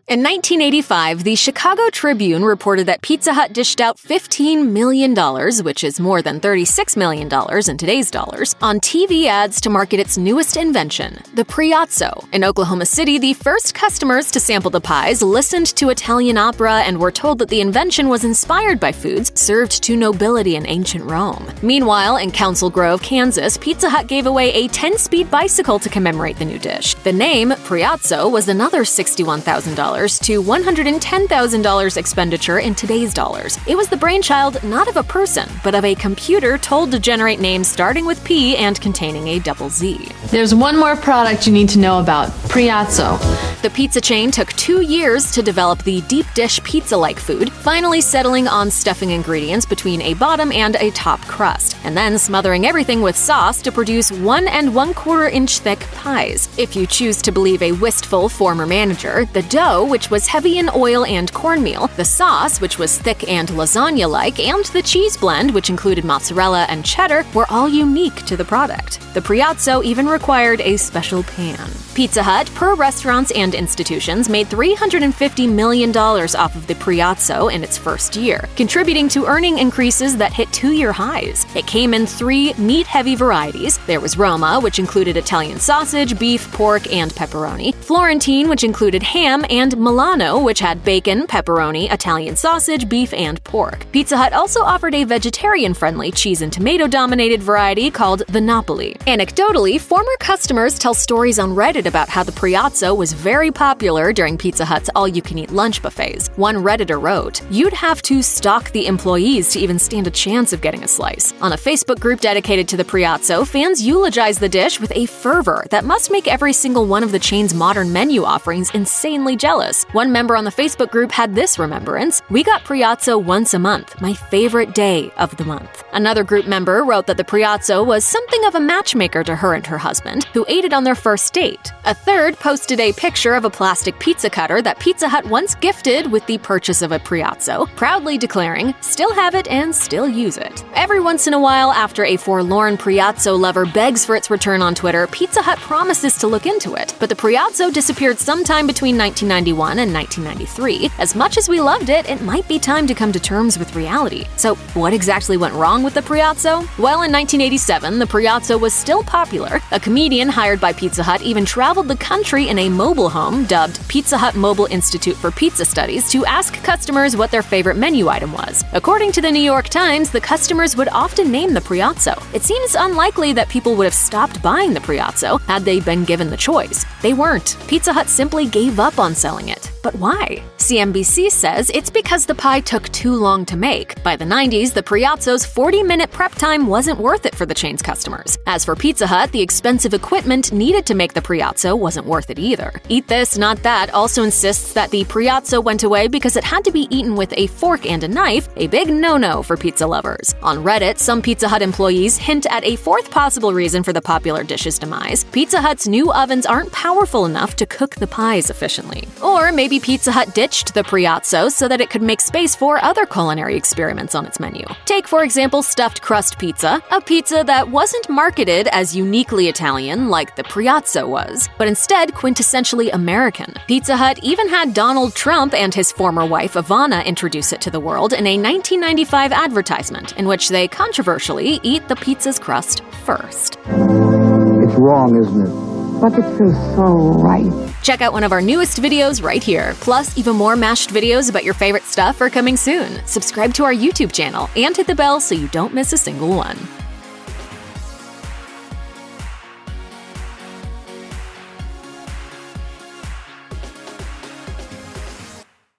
In 1985, the Chicago Tribune reported that Pizza Hut dished out $15 million, which is more than $36 million in today's dollars, on TV ads to market its newest invention, the Priazzo. In Oklahoma City, the first customers to sample the pies listened to Italian opera and were told that the invention was inspired by foods served to nobility in ancient Rome. Meanwhile, in Council Grove, Kansas, Pizza Hut gave away a 10-speed bicycle to commemorate the new dish. The name, Priazzo, was another $61,000 to $110,000 expenditure in today's dollars. It was the brainchild not of a person, but of a computer told to generate names starting with P and containing a double Z. There's one more product you need to know about, Priazzo. The pizza chain took 2 years to develop the deep dish pizza-like food, finally settling on stuffing ingredients between a bottom and a top crust, and then smothering everything with sauce to produce 1 1/4 inch thick pies. If you choose to believe a wistful former manager, the dough, which was heavy in oil and cornmeal, the sauce, which was thick and lasagna-like, and the cheese blend, which included mozzarella and cheddar, were all unique to the product. The Priazzo even required a special pan. Pizza Hut, per restaurants and institutions, made $350 million off of the Priazzo in its first year, contributing to earning increases that hit 2-year highs. It came in 3 meat-heavy varieties. There was Roma, which included Italian sausage, beef, pork, and pepperoni; Florentine, which included ham; and Milano, which had bacon, pepperoni, Italian sausage, beef, and pork. Pizza Hut also offered a vegetarian-friendly cheese and tomato-dominated variety called the Napoli. Anecdotally, former customers tell stories on Reddit about how the Priazzo was very popular during Pizza Hut's all-you-can-eat lunch buffets. One Redditor wrote, "You'd have to stalk the employees to even stand a chance of getting a slice." On a Facebook group dedicated to the Priazzo, fans eulogize the dish with a fervor that must make every single one of the chain's modern menu offerings insanely jealous. One member on the Facebook group had this remembrance: "We got Priazzo once a month, my favorite day of the month." Another group member wrote that the Priazzo was something of a matchmaker to her and her husband, who ate it on their first date. A third posted a picture of a plastic pizza cutter that Pizza Hut once gifted with the purchase of a Priazzo, proudly declaring, "Still have it and still use it." Every once in a while, after a forlorn Priazzo lover begs for its return on Twitter, Pizza Hut promises to look into it. But the Priazzo disappeared sometime between 1991 and 1993. As much as we loved it, it might be time to come to terms with reality. So what exactly went wrong with the Priazzo? Well, in 1987, the Priazzo was still popular. A comedian hired by Pizza Hut even traveled the country in a mobile home dubbed Pizza Hut Mobile Institute for Pizza Studies to ask customers what their favorite menu item was. According to the New York Times, the customers would often name the Priazzo. It seems unlikely that people would have stopped buying the Priazzo had they been given the choice. They weren't. Pizza Hut simply gave up on selling it. But why? CNBC says it's because the pie took too long to make. By the 90s, the Priazzo's 40-minute prep time wasn't worth it for the chain's customers. As for Pizza Hut, the expensive equipment needed to make the Priazzo wasn't worth it either. Eat This, Not That also insists that the Priazzo went away because it had to be eaten with a fork and a knife, a big no-no for pizza lovers. On Reddit, some Pizza Hut employees hint at a fourth possible reason for the popular dish's demise: Pizza Hut's new ovens aren't powerful enough to cook the pies efficiently. Or maybe Pizza Hut ditched the Priazzo so that it could make space for other culinary experiments on its menu. Take, for example, Stuffed Crust pizza, a pizza that wasn't marketed as uniquely Italian like the Priazzo was, but instead quintessentially American. Pizza Hut even had Donald Trump and his former wife Ivana introduce it to the world in a 1995 advertisement in which they controversially eat the pizza's crust first. It's wrong, isn't it? But it feels so right. Check out one of our newest videos right here. Plus, even more mashed videos about your favorite stuff are coming soon. Subscribe to our YouTube channel and hit the bell so you don't miss a single one.